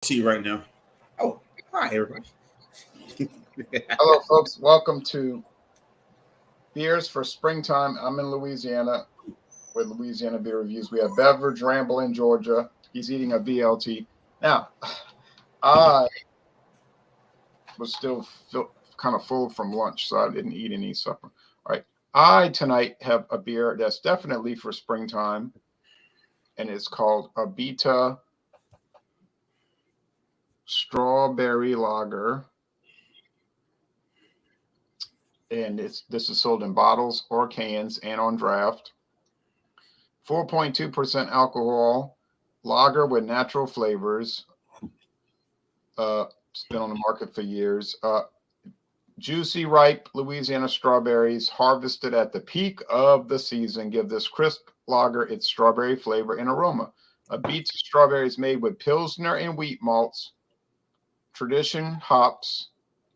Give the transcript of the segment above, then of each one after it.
See right now. Oh, hi everybody. Hello, folks. Welcome to Beers for Springtime. I'm in Louisiana with Louisiana Beer Reviews. We have Beverage Ramble in Georgia. He's eating a BLT. Now, I was still kind of full from lunch, so I didn't eat any supper. All right. I tonight have a beer that's definitely for springtime, and it's called Abita Strawberry Lager. And this is sold in bottles or cans and on draft. 4.2% alcohol, lager with natural flavors. It's been on the market for years. Juicy, ripe Louisiana strawberries harvested at the peak of the season give this crisp lager its strawberry flavor and aroma. A beets of strawberries made with Pilsner and wheat malts, tradition hops,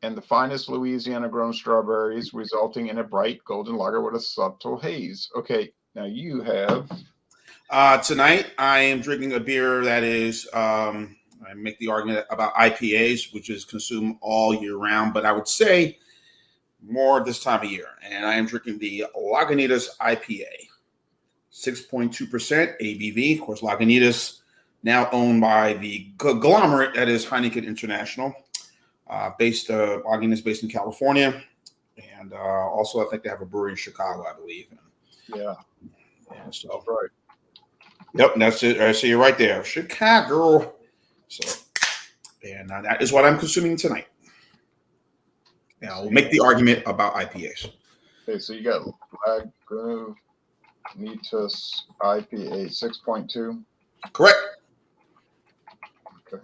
and the finest Louisiana grown strawberries, resulting in a bright golden lager with a subtle haze. Okay, now you have. Tonight I am drinking a beer that is. I make the argument about IPAs, which is consumed all year round, but I would say more this time of year. And I am drinking the Lagunitas IPA, 6.2% ABV. Of course, Lagunitas now owned by the conglomerate that is Heineken International. Lagunitas based in California, and also I think they have a brewery in Chicago, I believe. Yeah. So right. Yep, that's it. I see you right there, Chicago. So, and that is what I'm consuming tonight. Now we'll make the argument about IPAs. Okay, so you got Lagunitas IPA 6.2. Correct. Okay.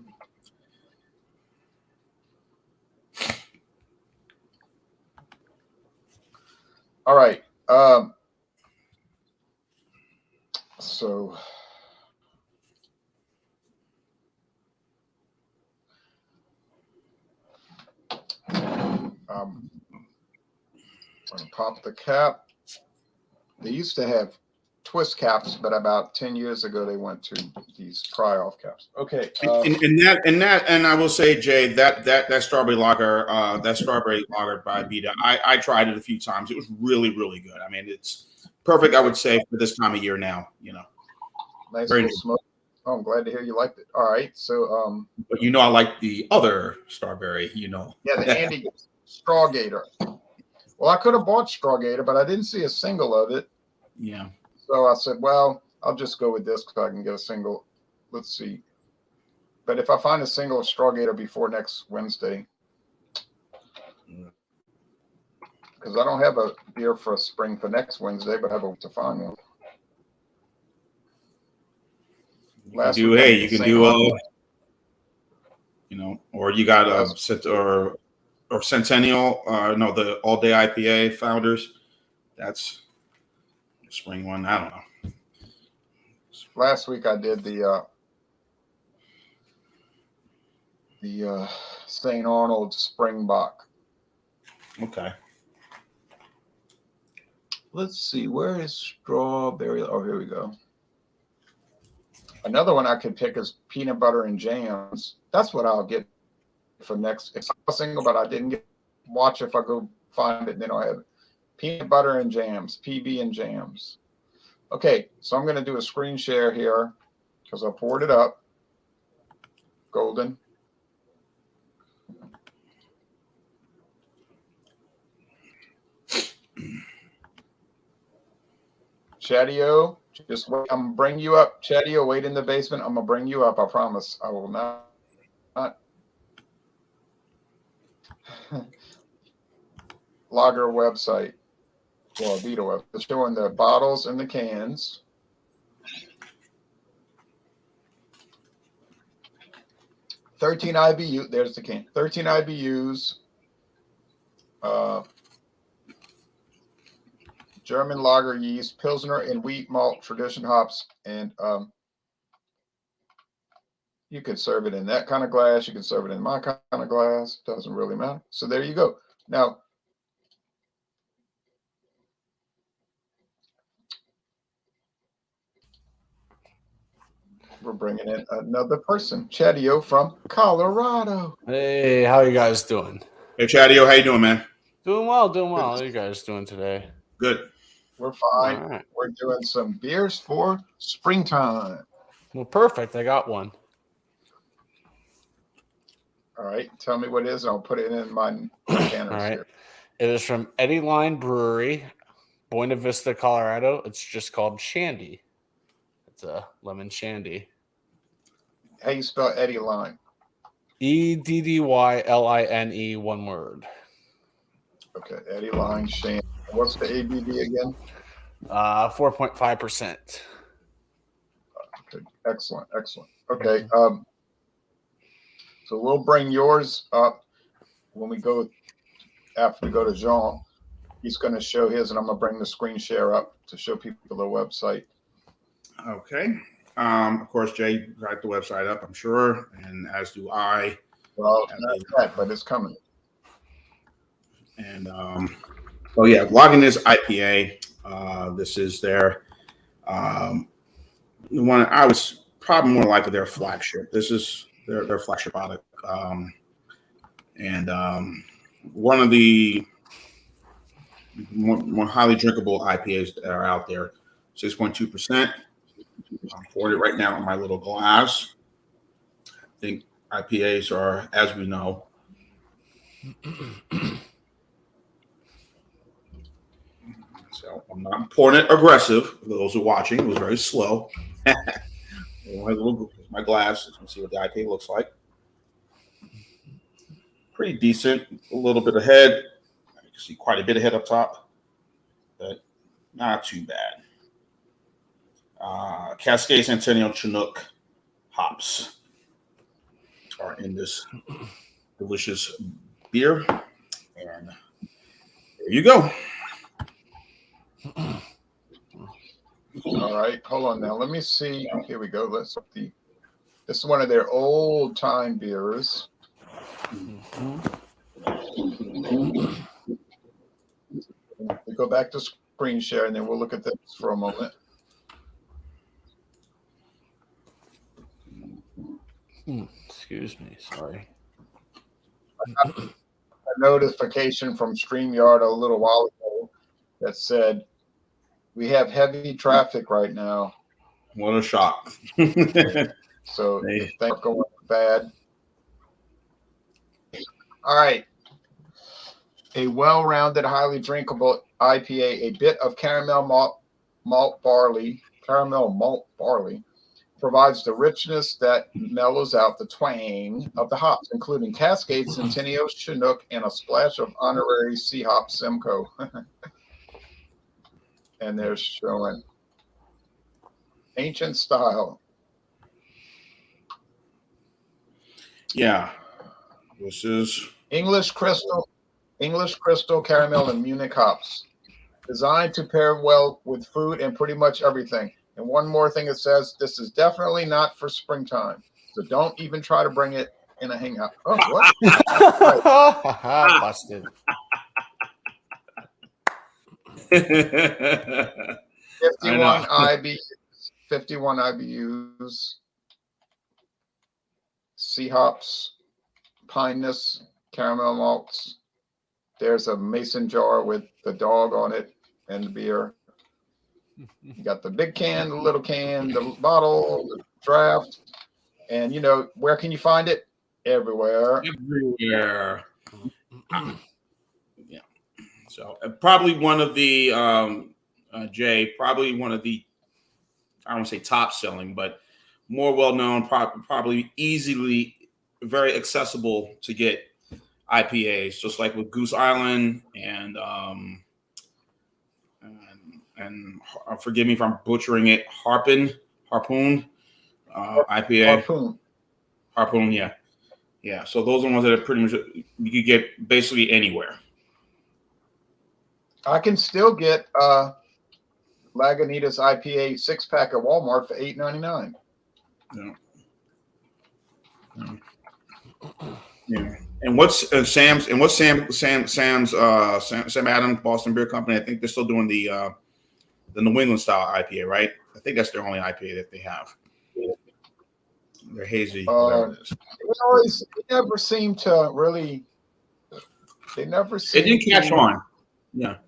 All right. So I'm going to pop the cap. They used to have twist caps, but about 10 years ago they went to these pry-off caps. Okay. And I will say, Jay, that strawberry lager, by Vita, I tried it a few times. It was really, really good. I mean, it's perfect, I would say, for this time of year now. Nice little smoke. Oh, I'm glad to hear you liked it. All right, so but I like the other strawberry. Yeah, the Andy Strawgator. Well, I could have bought Strawgator, but I didn't see a single of it. Yeah. So I said, well, I'll just go with this because I can get a single. Let's see. But if I find a single of Strawgator before next Wednesday, because I don't have a beer for spring for next Wednesday, but I have to find one. You can do or you got or Centennial, the All Day IPA Founders. That's the spring one. I don't know. Last week I did the St. Arnold Springbok. Okay. Let's see, where is strawberry? Oh, here we go. Another one I could pick is peanut butter and jams. That's what I'll get for next. It's a single, but I didn't watch if I go find it. Then I'll have it. Peanut butter and jams, PB and jams. Okay, so I'm going to do a screen share here because I poured it up. Golden. Chadeo, just wait. I'm gonna bring you up. Chadeo, wait in the basement. I'm gonna bring you up. I promise. I will not. Lager website. Well, Vita web. It's showing the bottles and the cans. $13 IBU. There's the can. 13 IBUs. German lager yeast, Pilsner and wheat malt, tradition hops, and you can serve it in that kind of glass. You can serve it in my kind of glass. Doesn't really matter. So there you go. Now, we're bringing in another person, Chadeo from Colorado. Hey, how you guys doing? Hey, Chadeo, how you doing, man? Doing well, doing well. How you guys doing today? Good. We're fine. All right. We're doing some beers for springtime. Well, perfect. I got one. All right, tell me what it is. I'll put it in my canners All right. here. It is from Eddie Line Brewery, Buena Vista, Colorado. It's just called Shandy. It's a lemon shandy. How you spell Eddie Line? EDDYLINE, one word. Okay, Eddie Line Shan. What's the ABV again? 4.5%. Okay, excellent. Okay, so we'll bring yours up when we go after we go to Jean. He's going to show his, and I'm going to bring the screen share up to show people the website. Okay. Of course, Jay got the website up, I'm sure, and as do I. Well, it's not yet, but it's coming. And so yeah, logging this IPA. This is their the one I was probably more likely their flagship. This is their flagship product, and one of the more highly drinkable IPAs that are out there. 6.2%. I'm pouring it right now in my little glass. I think IPAs are, as we know, so I'm not pouring it aggressive. For those who are watching, it was very slow. My glass. You can see what the IPA looks like. Pretty decent. A little bit ahead. You can see quite a bit ahead up top, but not too bad. Cascade Centennial Chinook hops are in this delicious beer, and there you go. All right, hold on now. Let me see. Here we go. Let's see. This is one of their old time beers. We go back to screen share, and then we'll look at this for a moment. Excuse me. Sorry. A notification from StreamYard a little while ago that said, we have heavy traffic right now. What a shock. So things are going bad. All right. A well-rounded, highly drinkable IPA, a bit of caramel malt barley provides the richness that mellows out the twang of the hops, including Cascade, Centennial, Chinook, and a splash of honorary C hop Simcoe. And they're showing ancient style. Yeah, this is English crystal, caramel, and Munich hops, designed to pair well with food and pretty much everything. And one more thing it says, this is definitely not for springtime. So don't even try to bring it in a hangout. Oh, what? Busted. 51 IBUs, C hops, pineness, caramel malts. There's a mason jar with the dog on it and the beer. You got the big can, the little can, the bottle, the draft. And, you know, where can you find it? Everywhere. Everywhere. Yeah. So probably one of the, Jay, probably one of the, I don't want to say top selling, but more well-known, probably easily, very accessible to get IPAs, just like with Goose Island and forgive me if I'm butchering it, Harpoon IPA. Harpoon, yeah. So those are ones that are pretty much you could get basically anywhere. I can still get Lagunitas IPA 6-pack at Walmart for $8.99. Yeah. And what's Sam Adams Boston Beer Company? I think they're still doing the New England style IPA, right? I think that's their only IPA that they have. They're hazy, whatever it is. They never seem to really. They never It seem didn't catch to. on. Yeah.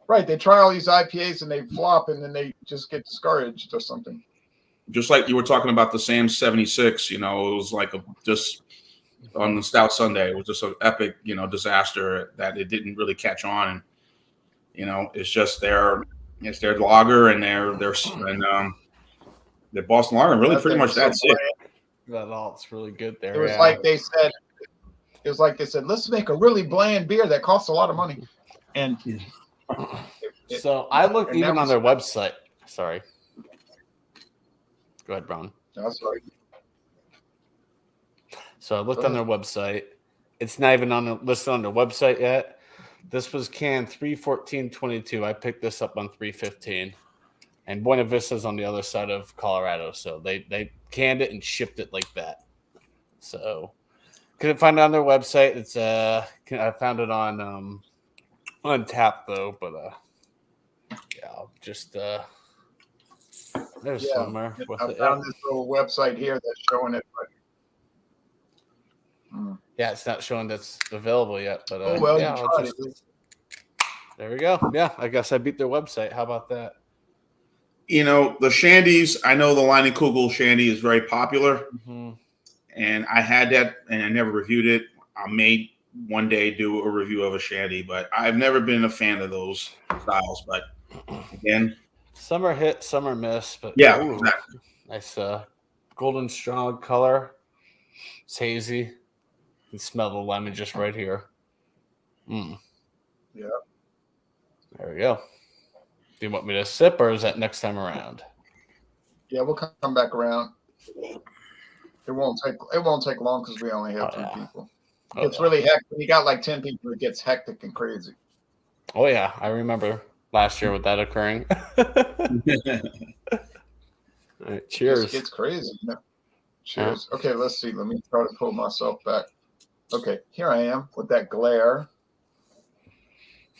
Right, they try all these IPAs and they flop, and then they just get discouraged or something. Just like you were talking about the Sam 76, it was like just on the Stout Sunday, it was just an epic, disaster that it didn't really catch on. And, it's just their lager and their Boston lager. Really, pretty much that's it. That's really good there. It was like they said. It was like they said, let's make a really bland beer that costs a lot of money. And so I looked even on their website. Sorry. Go ahead, Brown. That's right. So I looked on their website. It's not even listed on their website yet. This was canned 3/14/22. I picked this up on 3/15. And Buena Vista's on the other side of Colorado. So they canned it and shipped it like that. So couldn't find it on their website. It's I found it on Untapped though, but just there's somewhere. I found this little website here that's showing it. But, yeah, it's not showing that's available yet. But there we go. Yeah, I guess I beat their website. How about that? The shandies. I know the Line and Kugel shandy is very popular. Mm-hmm. And I had that, and I never reviewed it. I may one day do a review of a shandy, but I've never been a fan of those styles. But again, some are hit, some are miss. But yeah, exactly. Nice golden strong color. It's hazy. You can smell the lemon just right here. Yeah. There we go. Do you want me to sip, or is that next time around? Yeah, we'll come back around. It won't take long because we only have 2 people. It's really hectic. When you got like 10 people, it gets hectic and crazy. Oh yeah, I remember last year with that occurring. All right, cheers. It's crazy. Cheers. Yeah. Okay, let's see. Let me try to pull myself back. Okay, here I am with that glare.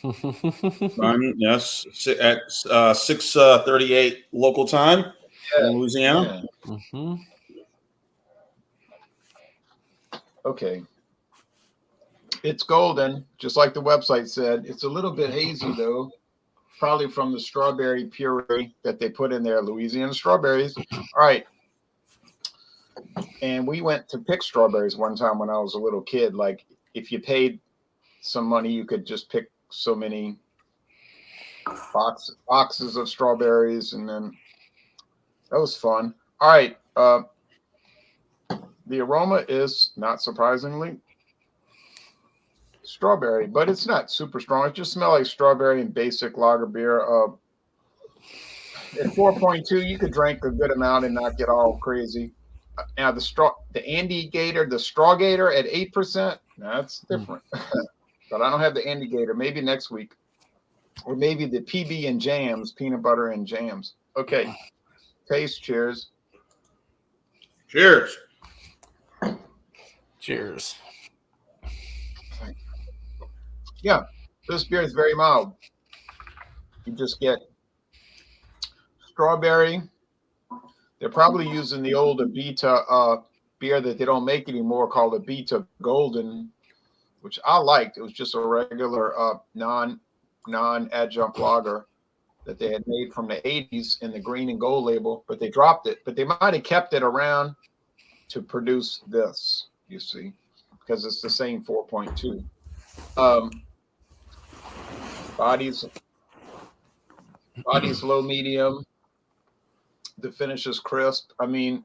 Yes, at 6:38 local time in Louisiana. Yeah. Mm-hmm. Okay. It's golden, just like the website said. It's a little bit hazy, though, probably from the strawberry puree that they put in there, Louisiana strawberries. All right. And we went to pick strawberries one time when I was a little kid. Like, if you paid some money, you could just pick so many boxes of strawberries, and then that was fun. All right. The aroma is, not surprisingly, strawberry, but it's not super strong. It just smells like strawberry and basic lager beer. At 4.2, you could drink a good amount and not get all crazy. Now the Andy Gator, the Straw Gator at 8%, that's different. But I don't have the Andy Gator. Maybe next week, or maybe the PB and jams, peanut butter and jams. Okay, taste. Cheers. Cheers. Cheers. Yeah, this beer is very mild. You just get strawberry. They're probably using the old Abita beer that they don't make anymore called Abita Golden, which I liked. It was just a regular non-adjunct lager that they had made from the 80s in the green and gold label, but they dropped it. But they might have kept it around to produce this, you see, because it's the same 4.2. Body's low medium. The finish is crisp. I mean,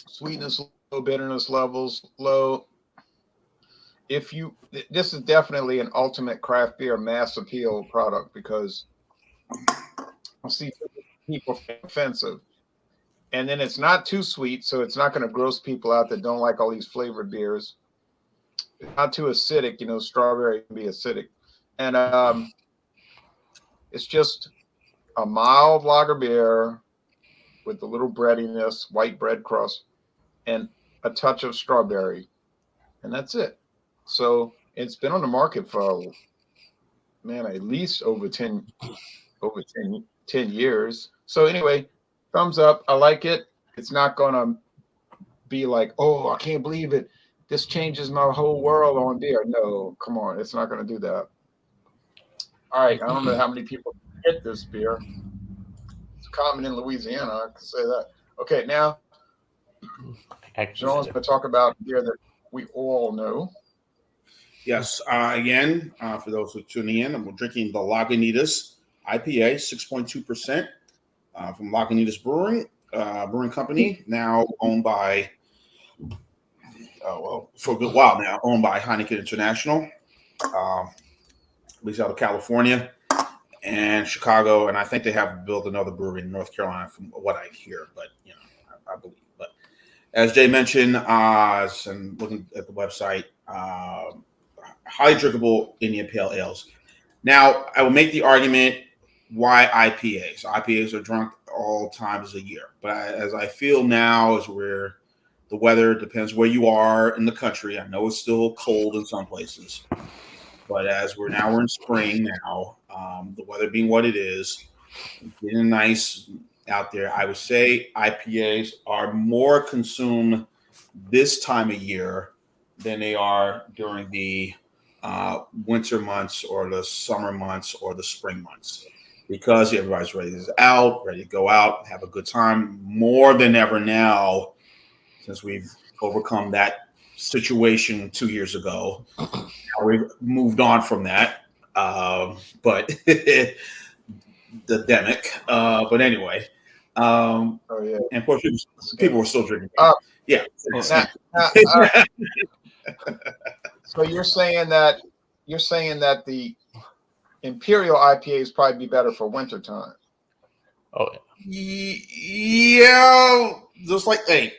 sweetness low, bitterness levels low. This is definitely an ultimate craft beer mass appeal product, because I see people offensive. And then it's not too sweet, so it's not going to gross people out that don't like all these flavored beers. It's not too acidic. Strawberry can be acidic. And it's just a mild lager beer with a little breadiness, white bread crust, and a touch of strawberry. And that's it. So it's been on the market for, at least over 10 years. So anyway, thumbs up. I like it. It's not going to be like, oh, I can't believe it. This changes my whole world on beer. No, come on. It's not going to do that. All right. I don't know how many people get this beer. It's common in Louisiana. I can say that. Okay. Now, Sean's going to talk about beer that we all know. Yes. Again, for those who are tuning in, we're drinking the Lagunitas IPA, 6.2% from Lagunitas Brewing Company, now owned by, for a good while now, owned by Heineken International, based out of California and Chicago. And I think they have built another brewery in North Carolina from what I hear, but, I believe. But as Jay mentioned, and looking at the website, highly drinkable Indian Pale Ales. Now, I will make the argument why IPAs. IPAs are drunk all times of the year. But as I feel now, as the weather depends where you are in the country. I know it's still cold in some places. But as we're in spring now, the weather being what it is, getting nice out there, I would say IPAs are more consumed this time of year than they are during the winter months or the summer months or the spring months, because everybody's ready to go out, have a good time more than ever now, since we've overcome that situation 2 years ago. We've moved on from that, but the demic. But anyway, and of course, people were still drinking. Yeah. So you're saying that the Imperial IPAs probably be better for wintertime. Oh yeah. Just like the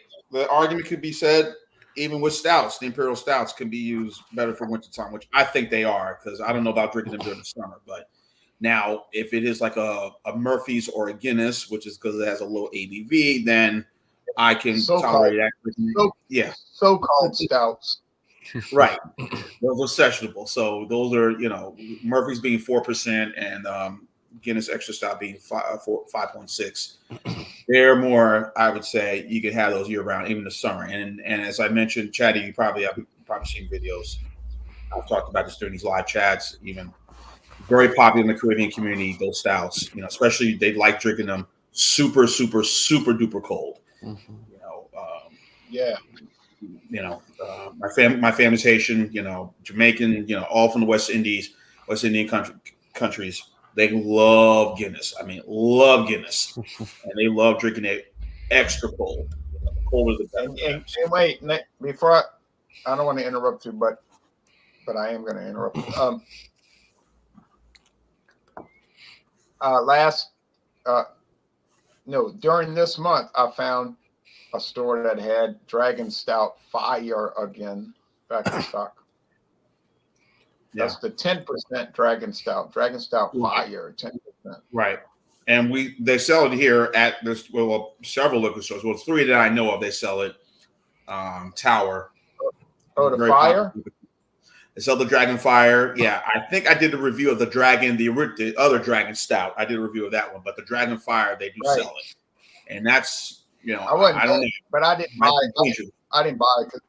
argument could be said even with stouts. The Imperial stouts can be used better for wintertime, which I think they are, because I don't know about drinking them during the summer. But now, if it is like a Murphy's or a Guinness, which is because it has a low ABV, then I can tolerate that. So-called stouts. Right. Those are sessionable. So those are, Murphy's being 4% and Guinness Extra Stout being 5.6. They're more, I would say, you can have those year round, even in the summer. And as I mentioned, Chadeo, you probably seen videos. I've talked about this during these live chats, even very popular in the Caribbean community, those stouts, especially they like drinking them super, super, super duper cold. Mm-hmm. My family's Haitian, Jamaican, all from the West Indian countries. They love Guinness. I mean, love Guinness, and they love drinking it extra cold. The colder the better. And wait, before I don't want to interrupt you, but I am going to interrupt you. During this month, I found a store that had Dragon Stout Fire again back in stock. That's the 10% Dragon Stout. Dragon Stout Fire, 10%. Right. And they sell it here at several liquor stores. Well, 3 that I know of, they sell it. Tower. Oh, the Fire? Popular. They sell the Dragon Fire. Yeah, I think I did a review of the Dragon, the other Dragon Stout. I did a review of that one, but the Dragon Fire, they do sell it. And that's, I don't know. But I didn't buy it. I didn't buy it because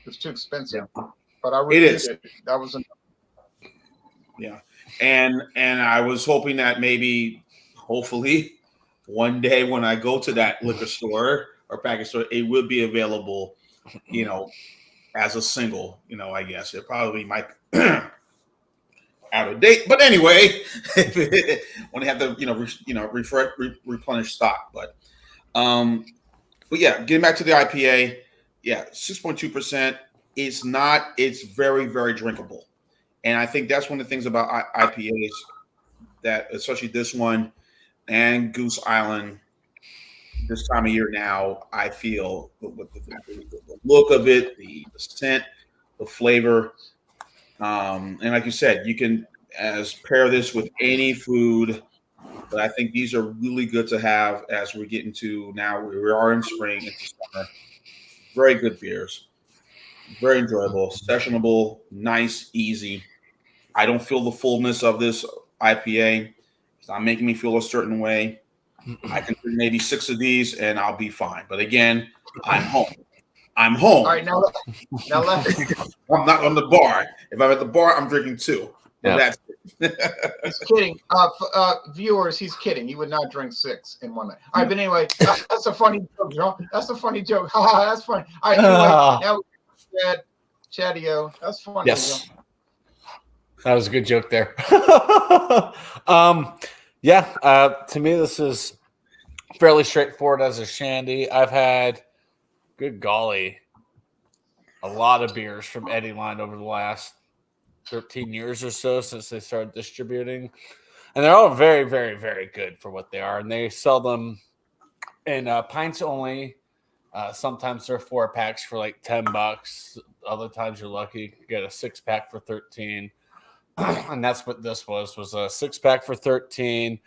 it was too expensive. Yeah. But I reviewed it. That was enough. Yeah. And I was hoping that hopefully, one day when I go to that liquor store or package store, it will be available, as a single, I guess. It probably might out of date. But anyway, when they have to, replenish stock. But yeah, getting back to the IPA, 6.2%. It's very, very drinkable. And I think that's one of the things about IPAs that, especially this one and Goose Island, this time of year now, I feel with the look of it, the scent, the flavor, and like you said, you can pair this with any food. But I think these are really good to have as we're getting to now. We are in spring, into summer. Very good beers, very enjoyable, sessionable, nice, easy. I don't feel the fullness of this IPA. It's not making me feel a certain way. I can drink maybe 6 of these and I'll be fine. But again, I'm home. I'm home. All right, now let's. I'm not on the bar. If I'm at the bar, I'm drinking 2. Yeah. That's He's kidding. Viewers, he's kidding. He would not drink 6 in one night. All right, but anyway, that's a funny joke, John. That's a funny joke. That's funny. All right, anyway, now we had Chadeo. That's funny. Yes. John. That was a good joke there. To me, this is fairly straightforward as a shandy. I've had, good golly, a lot of beers from Eddie Line over the last 13 years or so since they started distributing. And they're all very, very, very good for what they are. And they sell them in pints only. Sometimes they're 4-packs for like $10. Other times you're lucky you can get a 6-pack for $13. And that's what this was a 6-pack for $13.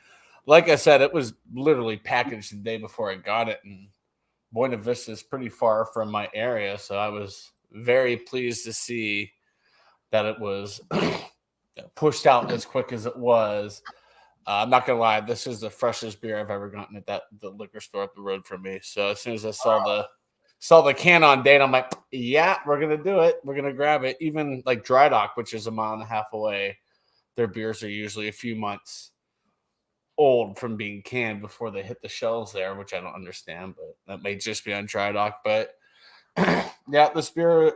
Like I said, it was literally packaged the day before I got it. And Buena Vista is pretty far from my area. So I was very pleased to see that it was pushed out as quick as it was. I'm not gonna lie, this is the freshest beer I've ever gotten at the liquor store up the road from me. So as soon as I saw the can on date, I'm like, yeah, we're gonna do it. We're gonna grab it. Even like Dry Dock, which is a mile and a half away, their beers are usually a few months old from being canned before they hit the shelves there, which I don't understand, but that may just be on Dry Dock. But yeah, this beer,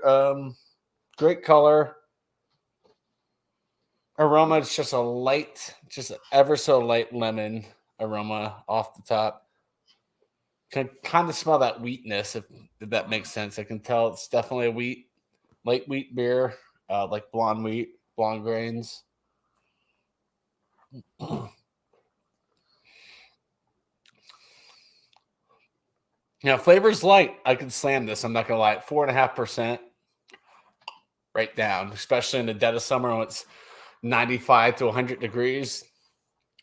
great color. Aroma, it's just a light, just ever so light lemon aroma off the top. Can kind of smell that wheatness, if that makes sense. I can tell it's definitely a light wheat beer, like blonde wheat, blonde grains. Now, flavor's light. I can slam this. I'm not gonna lie. 4.5%, right down, especially in the dead of summer when it's 95 to 100 degrees.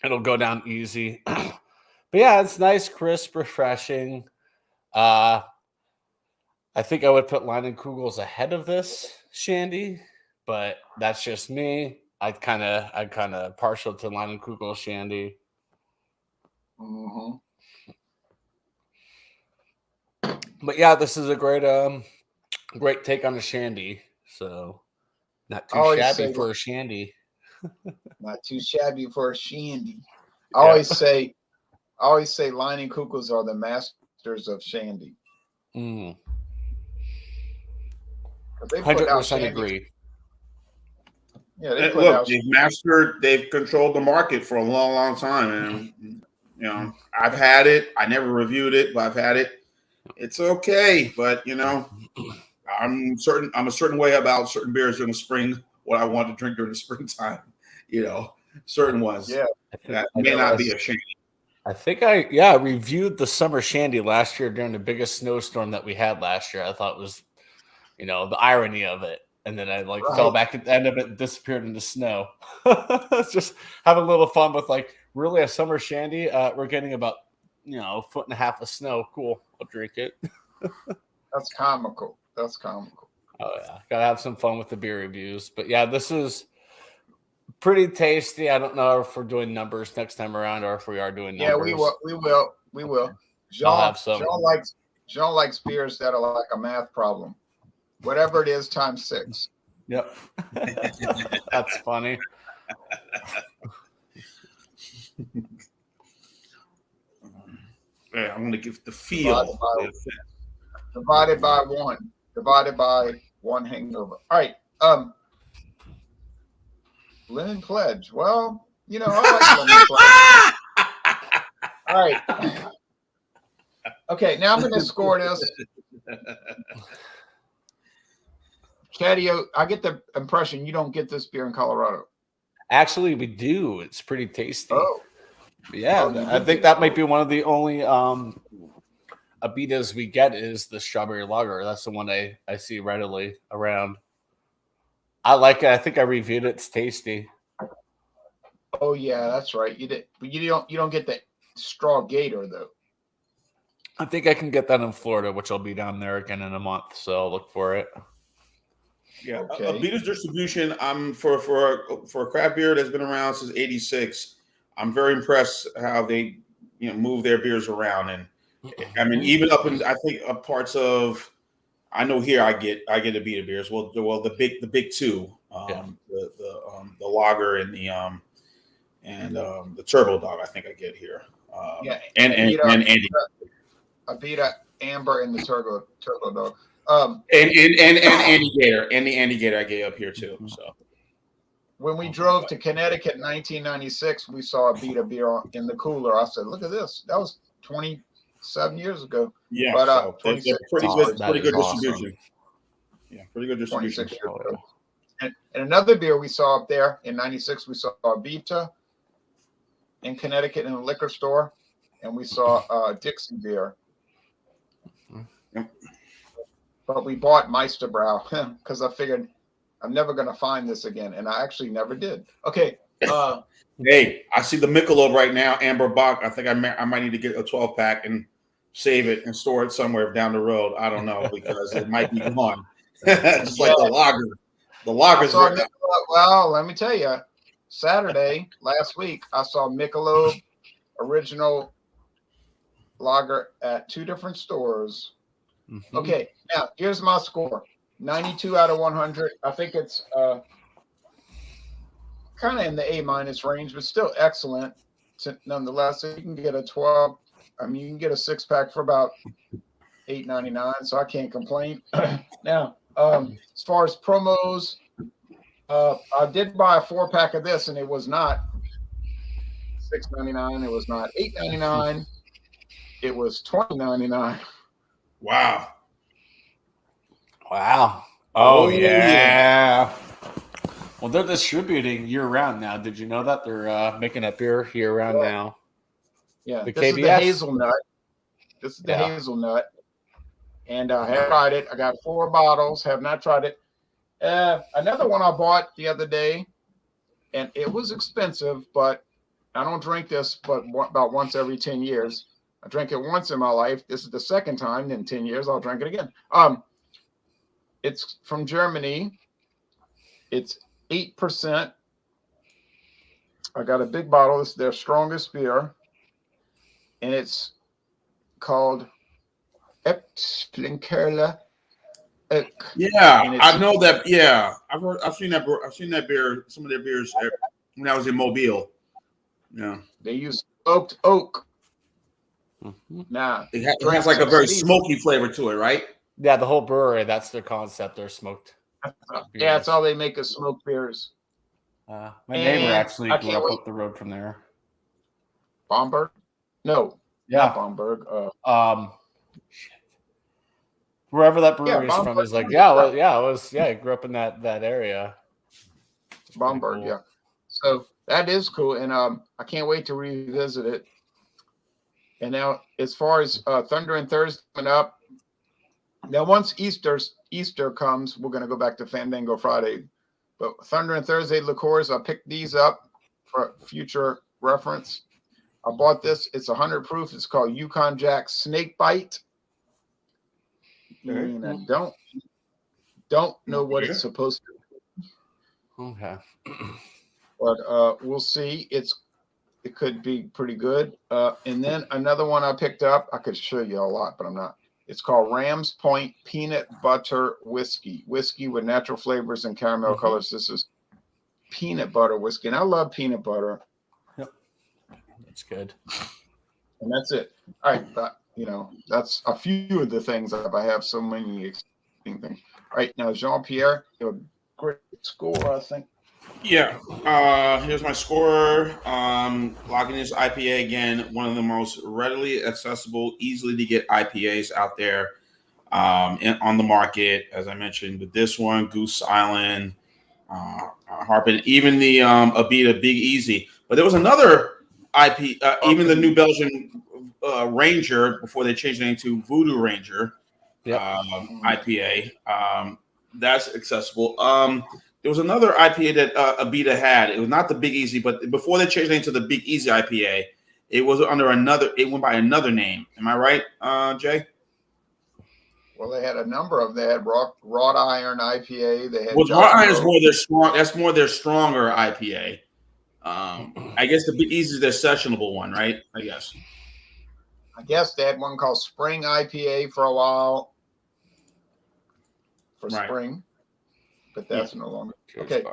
It'll go down easy. But yeah, it's nice, crisp, refreshing. I think I would put Leinenkugels ahead of this shandy, but that's just me. I'm kind of partial to Leinenkugel shandy. Mm-hmm. But yeah, this is a great take on a shandy. So not too shabby for a shandy. Not too shabby for a shandy. I always say Leinenkugels are the masters of shandy. 100% agree. Yeah, they look, they've controlled the market for a long, long time. And I've had it. I never reviewed it, but I've had it. It's okay, but I'm a certain way about certain beers in the spring, what I want to drink during the springtime. Certain ones. Yeah. That may not be a shandy. I think I reviewed the summer shandy last year during the biggest snowstorm that we had last year. I thought it was, the irony of it. And then I fell back at the end of it and disappeared in the snow. Just having a little fun with really a summer shandy. We're getting about, a foot and a half of snow. Cool. I'll drink it. That's comical. Oh yeah. Gotta have some fun with the beer reviews. But yeah, this is pretty tasty. I don't know if we're doing numbers next time around or if we are doing numbers. Yeah, we will. Jean likes beers that are like a math problem. Whatever it is, times 6. Yep. That's funny. Yeah, I'm going to give the feel. Divided by 1. Divided by 1 hangover. All right. Linen Pledge. Well, I like Linen Pledge. All right. Okay, now I'm going to score this. Chadeo, I get the impression you don't get this beer in Colorado. Actually, we do. It's pretty tasty. Oh. Yeah, I think that might be one of the only Abitas we get is the strawberry lager. That's the one I see readily around. I like it. I think I reviewed it. It's tasty. Oh yeah, that's right. You did, but you don't get the straw gator though. I think I can get that in Florida, which I'll be down there again in a month. So I'll look for it. Yeah, okay. Abita's distribution. For a craft beer that's been around since '86. I'm very impressed how they, move their beers around. And I mean, even up in I think parts of I know here I get a Beta beers. Well, the big two, the lager and the turbo dog. I think I get here. And Andy. A Beta Amber and the turbo dog. And Andy Gator and the Andy Gator I get up here too. So when we drove to Connecticut in 1996, we saw a Beta beer in the cooler. I said, "Look at this! That was 27 years ago." Yeah, but so pretty good awesome. distribution. Yeah, pretty good distribution. And another beer we saw up there in 96, we saw a Beta in Connecticut in a liquor store, and we saw Dixie beer. But we bought Meisterbrow because I figured I'm never going to find this again, and I actually never did. Okay. Hey, I see the Michelob right now, Amber Bock. I think I might need to get a 12-pack and save it and store it somewhere down the road. I don't know because it might be gone. Just like the lager. The lager's right now. Well, let me tell you, Saturday last week, I saw Michelob original lager at 2 different stores. Mm-hmm. Okay, now here's my score: 92 out of 100. I think it's kind of in the A- range, but still excellent. Nonetheless, you can get a 12. I mean, you can get a 6-pack for about $8.99, so I can't complain. Now, as far as promos, I did buy a 4-pack of this, and it was not $6.99. It was not $8.99. It was $20.99. Wow. Oh, yeah. Well, they're distributing year-round now. Did you know that? They're making up beer year-round now. Yeah, this is the hazelnut. This is the hazelnut. And I have tried it. I got 4 bottles. Have not tried it. Another one I bought the other day, and it was expensive, but I don't drink this but about once every 10 years. I drank it once in my life. This is the second time in 10 years. I'll drink it again. It's from Germany. It's 8%. I got a big bottle. It's their strongest beer, and it's called Epslinkerle. Yeah, I know that. Yeah, I've seen that. I've seen that beer. Some of their beers when I was in Mobile. Yeah, they use smoked oak. Mm-hmm. Nah, it has like a very smoky flavor to it, right? Yeah, the whole brewery. That's their concept. They're smoked. Yeah, that's all they make is smoked beers. My neighbor actually grew up the road from there. Bamberg? No. Yeah, not Bamberg. Wherever that brewery is from is like, he grew up in that area. Bamberg, cool. Yeah. So that is cool, and I can't wait to revisit it. And now, as far as Thunder and Thursday coming up, now once Easter comes, we're going to go back to Fandango Friday. But Thunder and Thursday liqueurs, I picked these up for future reference. I bought this. It's 100 proof. It's called Yukon Jack Snake Bite. Okay. And I don't know what it's supposed to be. Okay. But we'll see. It could be pretty good. And then another one I picked up. I could show you a lot, but I'm not. It's called Ram's Point Peanut Butter Whiskey. Whiskey with natural flavors and caramel colors. This is peanut butter whiskey. And I love peanut butter. Yep. That's good. And that's it. All right. But, that's a few of the things that I have so many exciting things. All right. Now, Jean-Pierre, you have a great score, I think. Yeah. Here's my score. Logging this IPA again, one of the most readily accessible, easily to get IPAs out there on the market. As I mentioned, with this one, Goose Island, Harpin, even the Abita Big Easy. But there was another IP, even the New Belgian Ranger before they changed the name to Voodoo Ranger IPA. That's accessible. There was another IPA that Abita had. It was not the Big Easy, but before they changed the name to the Big Easy IPA, it was under another. It went by another name. Am I right, Jay? Well, they had a number of. They had wrought iron IPA. They had. Well, wrought iron is more their strong. That's more their stronger IPA. I guess the Big Easy is their sessionable one, right? I guess. I guess they had one called Spring IPA for a while for spring, but that's no longer. Okay.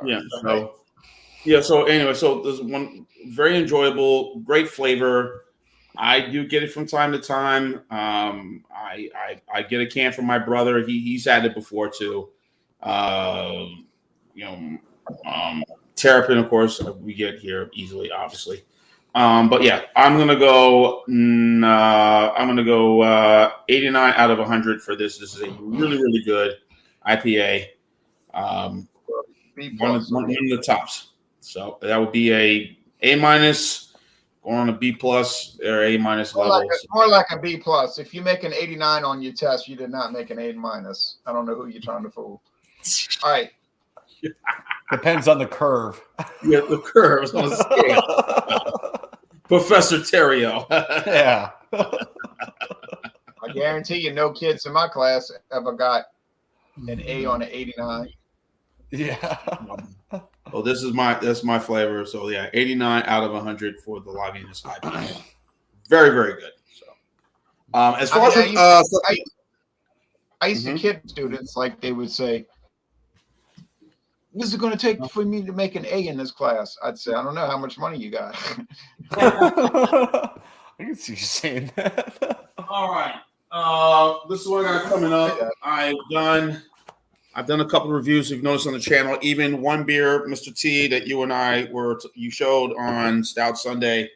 Yeah. So anyway, so there's one very enjoyable, great flavor. I do get it from time to time. I get a can from my brother. He's had it before too. You know, Terrapin, of course, we get here easily, obviously. But yeah, I'm gonna go. 89 out of 100 for this. This is a really, really good IPA. One of the tops. So that would be A minus, going on a B plus or A minus level. More like a B plus. If you make an 89 on your test, you did not make an A minus. I don't know who you're trying to fool. All right. Depends on the curve. Yeah, the curves on the scale. Professor Chadeo. Yeah. I guarantee you, no kids in my class ever got an A on an 89. Yeah. Well, that's my flavor. So yeah, 89 out of 100 for the Lagunitas IPA. Very, very good. So, as far as I used to kid students, like they would say, "What is it going to take for me to make an A in this class?" I'd say, "I don't know how much money you got." I can see you saying that. All right. This is what I got coming up. I've done a couple of reviews you've noticed on the channel. Even one beer, Mr. T, that you and I you showed on Stout Sunday,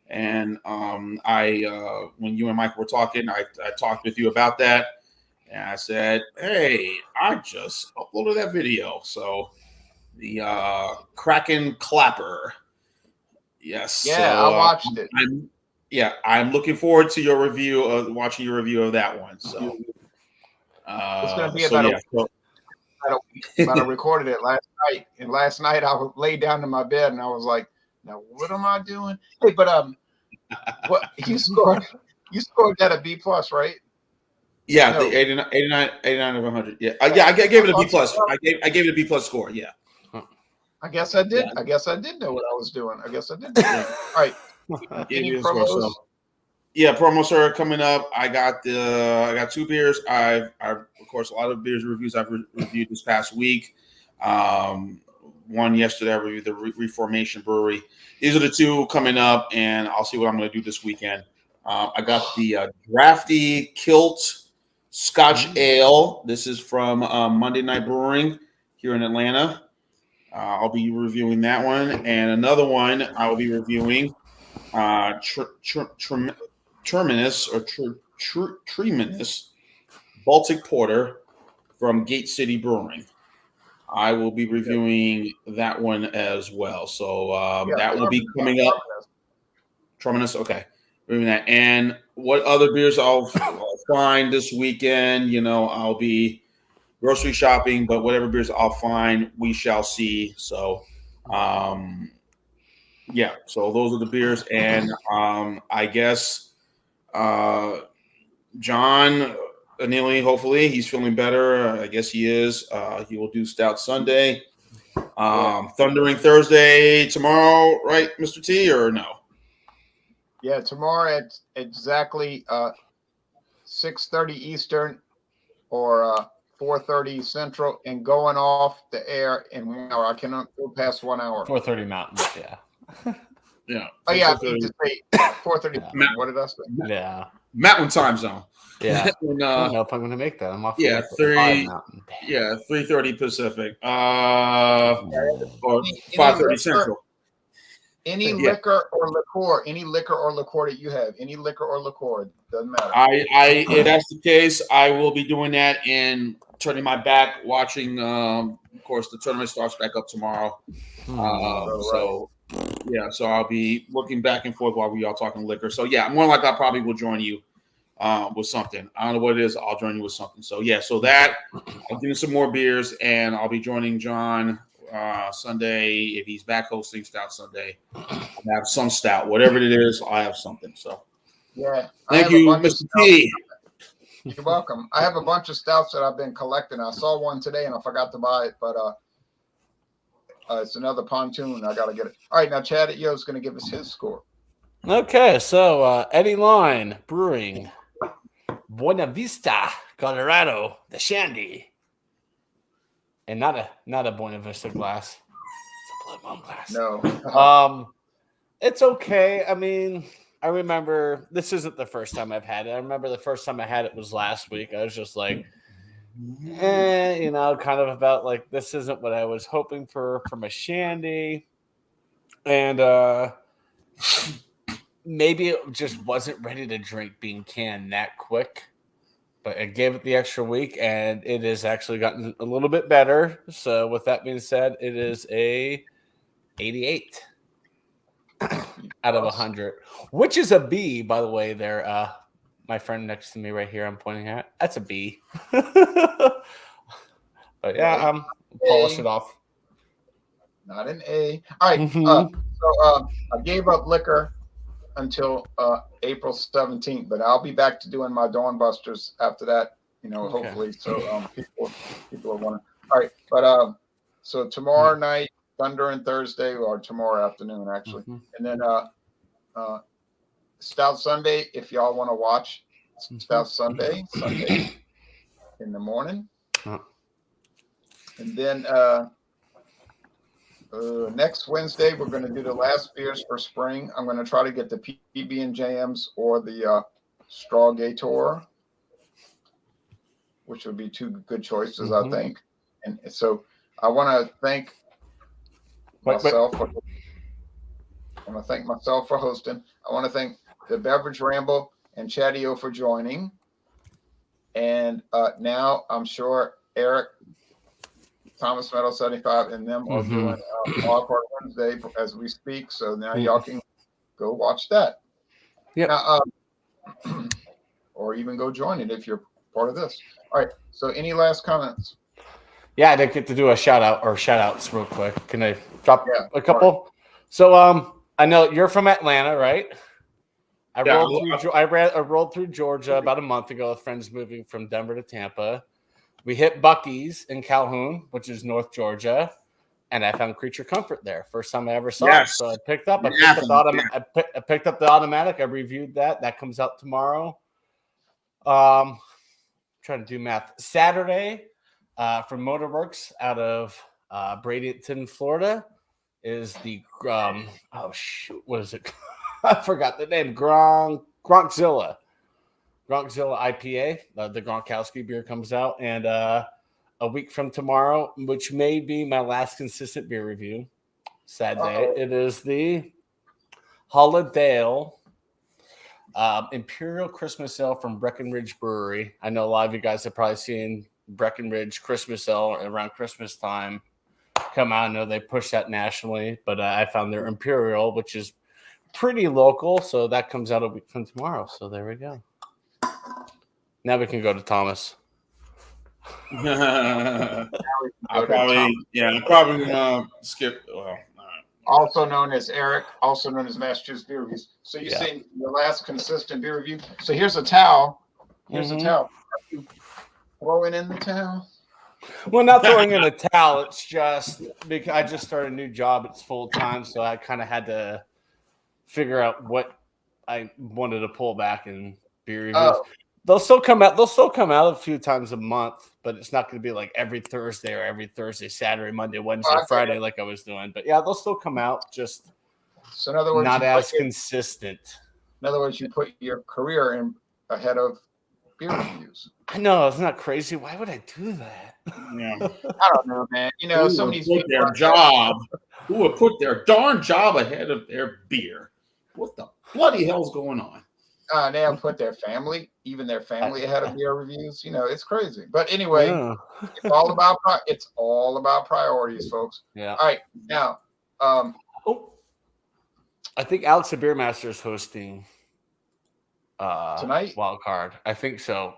and when you and Mike were talking, I talked with you about that, and I said, "Hey, I just uploaded that video." So the Kraken Clapper, yes, Yeah, so, I watched it. I'm looking forward to your review watching your review of that one. So it's going to be about a week. But I recorded it last night, and last night I laid down in my bed and I was like, "Now what am I doing?" Hey, but what you scored that a B plus, right? Yeah, no. The 89 of 100. Yeah, I gave it a B plus. I gave it a B plus score. Yeah. I guess I did. Yeah. I guess I did know what I was doing. I guess I did. All right. Any promos? Yeah, promos are coming up. I got two beers. Of course, a lot of beers reviews I've reviewed this past week. One yesterday I reviewed the Reformation Brewery. These are the two coming up, and I'll see what I'm going to do this weekend. I got the Drafty Kilt Scotch Ale. This is from Monday Night Brewing here in Atlanta. I'll be reviewing that one, and another one I will be reviewing. Terminus Baltic Porter from Gate City Brewing. I will be reviewing that one as well. So that will be coming up. Terminus, okay. Reviewing that. And what other beers I'll find this weekend, I'll be grocery shopping, but whatever beers I'll find, we shall see. So yeah, so those are the beers. And I guess John Anili, hopefully he's feeling better. I guess he is. He will do Stout Sunday. Thundering Thursday tomorrow, right, Mr. T, or no? Yeah, tomorrow at exactly 6:30 Eastern or 4:30 Central, and going off the air in 1 hour. I cannot go past 1 hour. 4:30 Mountain, yeah. Yeah. Oh yeah, I need to say 4:30. Yeah. What did I say? Yeah. Mountain time zone. Yeah. I don't know if I'm going to make that. I'm off. Yeah, 3:30 Pacific. Or 5:30 Central. Any liquor or liqueur that you have, any liquor or liqueur, doesn't matter. If that's the case, I will be doing that and turning my back, watching. Of course, the tournament starts back up tomorrow. So I'll be looking back and forth while we are talking liquor. So yeah, more like I probably will join you with something. I don't know what it is. I'll join you with something. So yeah, so that I'll give you some more beers, and I'll be joining John Sunday if he's back hosting Stout Sunday. I have some stout, whatever it is. I have something. So yeah, thank you, Mr. T. You're welcome. I have a bunch of stouts that I've been collecting. I saw one today and I forgot to buy it, but it's another pontoon. I got to get it. All right, now Chadeo is going to give us his score. Okay, so Eddie Line Brewing, Buena Vista, Colorado, the Shandy, and not a Buena Vista glass. It's a Blue Moon glass. No. It's okay. I mean, I remember this isn't the first time I've had it. I remember the first time I had it was last week. I was just like, kind of about like this isn't what I was hoping for from a Shandy, and maybe it just wasn't ready to drink being canned that quick. But I gave it the extra week, and it has actually gotten a little bit better. So, with that being said, it is a 88 out of 100, which is a B, by the way. There, my friend next to me right here, I'm pointing at. That's a B. But yeah, polish it off. Not an A. All right. Mm-hmm. So I gave up liquor until April 17th, but I'll be back to doing my Dawn Busters after that, hopefully. So people are wondering. All right, but so tomorrow night, Thunder and Thursday, or tomorrow afternoon actually, and then Stout Sunday. If y'all want to watch Stout Sunday in the morning, and then next Wednesday, we're going to do the last beers for spring. I'm going to try to get the PB and JMs or the Straw Gator, which would be two good choices, I think. And so I want to thank myself. I want to thank myself for hosting. I want to thank the Beverage Ramble and Chadeo for joining. And now I'm sure Eric, Thomas Meadow 75, and them are doing Hard Wednesday as we speak. So now y'all can go watch that. Yeah. Now, or even go join it if you're part of this. All right. So any last comments? Yeah, I didn't get to do a shout out or shout outs real quick. Can I drop a couple? Right. So I know you're from Atlanta, right? I rolled through Georgia about a month ago with friends moving from Denver to Tampa. We hit Buc-ee's in Calhoun, which is North Georgia, and I found Creature Comfort there. First time I ever saw it. So I picked up. I picked up the automatic. I reviewed that. That comes out tomorrow. Trying to do math. Saturday, from Motorworks out of Bradenton, Florida, is the what is it? I forgot the name. Gronkzilla. Gronkzilla IPA, the Gronkowski beer comes out, and a week from tomorrow, which may be my last consistent beer review, sad day, it is the Holiday Imperial Christmas Ale from Breckenridge Brewery. I know a lot of you guys have probably seen Breckenridge Christmas Ale around Christmas time come out. I know they push that nationally, but I found their Imperial, which is pretty local, so that comes out a week from tomorrow. So there we go. Now we can go to Thomas. I'll probably skip. Well, also known as Eric, also known as Massachusetts Beer Reviews. So you see the last consistent beer review. So here's a towel. Here's a towel. Are you throwing in the towel? Well, not throwing in a towel. It's just because I just started a new job. It's full time, so I kind of had to figure out what I wanted to pull back in beer reviews. They'll still come out a few times a month, but it's not going to be like every Thursday or every Thursday, Saturday, Monday, Wednesday, Friday like I was doing. But yeah, they'll still come out, just so in other words, not as consistent. In other words, you put your career in ahead of beer reviews. I know, isn't that crazy? Why would I do that? Yeah. I don't know, man. Some of these people who would put their darn job ahead of their beer? What the bloody hell's going on? They have put their family ahead of beer reviews. It's crazy. But anyway, it's all about priorities, folks. Yeah. All right, now. I think Alex the Beer Master is hosting tonight. Wild card. I think so.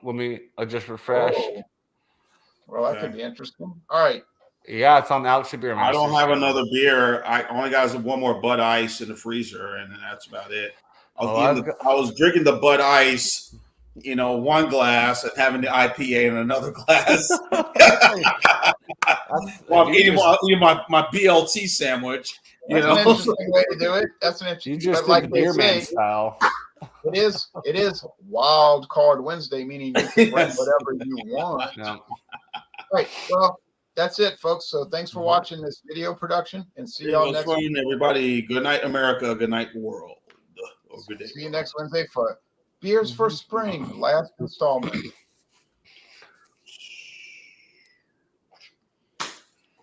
I just refreshed. Well, that could be interesting. All right. Yeah, it's on Alex the Beer Master. I don't have another beer. I only got one more Bud Ice in the freezer, and that's about it. I was drinking the Bud Ice, one glass, and having the IPA in another glass. While I'm eating my BLT sandwich. You That's an know, interesting way to do it. That's an interesting. You just but did like the they beer man say, style. it is Wild Card Wednesday, meaning you can bring Yes. whatever you want. Yeah. Right. Well, that's it, folks. So thanks for watching this video production, and see y'all was next. fun, everybody. Good night, America. Good night, world. Or good day. See you next Wednesday for Beers for Spring, last installment.